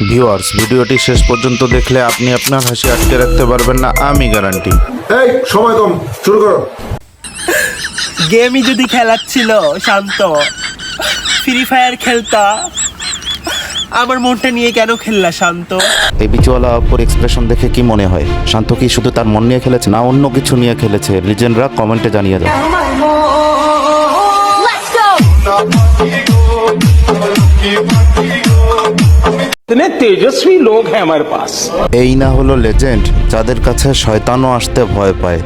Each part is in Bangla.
ভিউয়ার্স, ভিডিওটি শেষ পর্যন্ত দেখলে আপনি আপনার হাসি আটকে রাখতে পারবেন না, আমি গ্যারান্টি। এই সময় কম, শুরু করো। গেমই যদি খেলার ছিল শান্ত, ফ্রি ফায়ার খেলতা, আমার মনটা নিয়ে কেন খেললা শান্ত? এই বিচওয়ালা অপর এক্সপ্রেশন দেখে কি মনে হয়? শান্ত কি শুধু তার মন নিয়ে খেলেছে, না অন্য কিছু নিয়ে খেলেছে? লিজেন্ডরা কমেন্টে জানিয়ে দাও। इतने तेजस्वी लोग हैं हमारे पास। এই না হলো লেজেন্ড, যাদের কাছে শয়তানও আসতে ভয় পায়।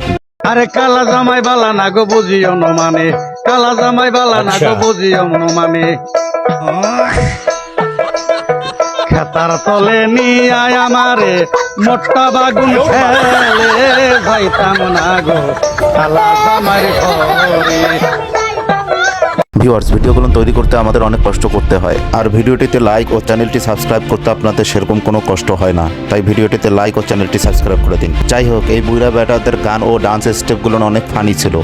আরে কালা জামাই বালা না গো বুঝিও ন মানে, কালা জামাই বালা না গো বুঝিও ন মানে, খেতার তলে নিয়ে আমারে মোট্টা বাগুন খেলে যাইতাম না গো কালা জামাই ঘরে। ভিউয়ার্স, ভিডিওগুলো তৈরি করতে আমাদের অনেক কষ্ট করতে হয়, আর ভিডিওটিতে লাইক ও চ্যানেলটি সাবস্ক্রাইব করতে আপনাদের সেরকম কোনো কষ্ট হয় না, তাই ভিডিওটিতে লাইক ও চ্যানেলটি সাবস্ক্রাইব করে দিন। যাই হোক, এই বুইরা ব্যাটাদের গান ও ডান্স স্টেপগুলো অনেক ফানি ছিল।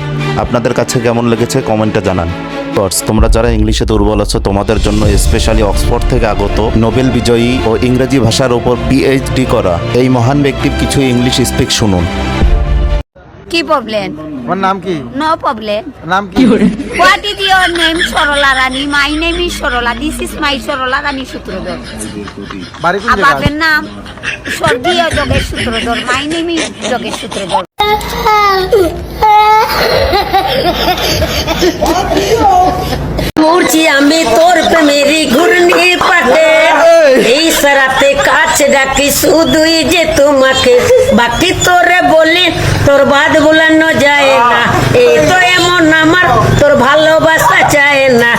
আপনাদের কাছে কেমন লেগেছে কমেন্টে জানান। ভিউয়ার্স, তোমরা যারা ইংলিশে দুর্বল আছো, তোমাদের জন্য স্পেশালি অক্সফোর্ড থেকে আগত নোবেল বিজয়ী ও ইংরেজি ভাষার উপর পিএইচডি করা এই মহান ব্যক্তির কিছু ইংলিশ স্পিক শুনুন। কি প্রবলেম? ওর নাম কি? No problem. নাম কি? What is your name? Sarala Rani. My name is Sarala. This is my Sarala Rani Sutradhar. বাড়ি কোন জায়গা? বাবার নাম স্বর্গীয় Jogesh Sutradhar. My name is Jogesh Sutradhar. মরছি আমি তোর প্রেমেরই ঘূর্ণি পাটে, এই সারাতে কাছে ডাকি শুধুই যে তোমাকে, বাকি তোরে বলি তোর বাদ ভুলানো যায় না, এই তো এমন আমার তোর ভালোবাসা চায় না।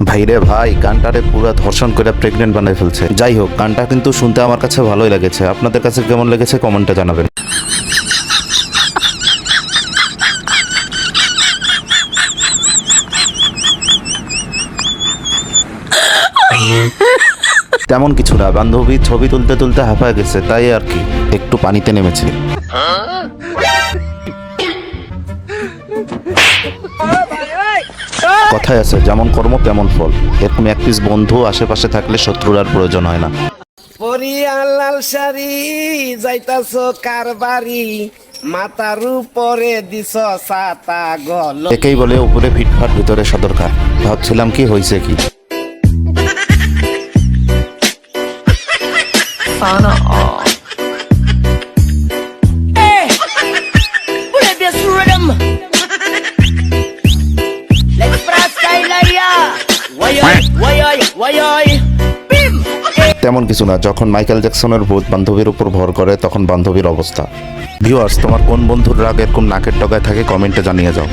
ভাইরে ভাই, গানটারে পুরো ধর্ষণ করে প্রেগনেন্ট বানাই ফেলছে। যাই হোক, গানটা কিন্তু শুনতে আমার কাছে ভালোই লেগেছে। আপনাদের কাছে কেমন লেগেছে কমেন্টে জানাবেন। তেমন কিছু না, বান্ধবী ছবি তুলতে তুলতে হাঁপায় গেছে, তাই আর কি একটু পানিতে নেমেছে। কথায় আছে, যেমন কর্ম তেমন ফল। এরকম এক পিস বন্ধু আশেপাশে থাকলে শত্রুর আর প্রয়োজন হয় না। পরিয়া লাল শাড়ি যাইতাছ কারবারি, মাথার উপরে দিছ ছাতা গল। একেই বলে উপরে ফিটফাট ভিতরে সদরকার। ভাবছিলাম কি হয়েছে কি। তেমন কিছু না, যখন মাইকেল জ্যাকসনের ভূত বান্ধবীর উপর ভর করে তখন বান্ধবীর অবস্থা। ভিউয়ার্স, তোমার কোন বন্ধুর রাগ এরকম নাকের ডগায় থাকে কমেন্টে জানিয়ে যাও।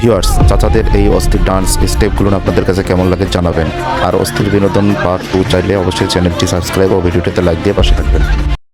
ভিউয়ার্স, চাচাদের এই অস্থির ডান্স স্টেপগুলো আপনাদের কাছে কেমন লাগে জানাবেন। আর অস্থির বিনোদন পার্ট 2 চাইলে অবশ্যই চ্যানেলটি সাবস্ক্রাইব ও ভিডিওটিতে লাইক দিয়ে পাশে থাকবেন।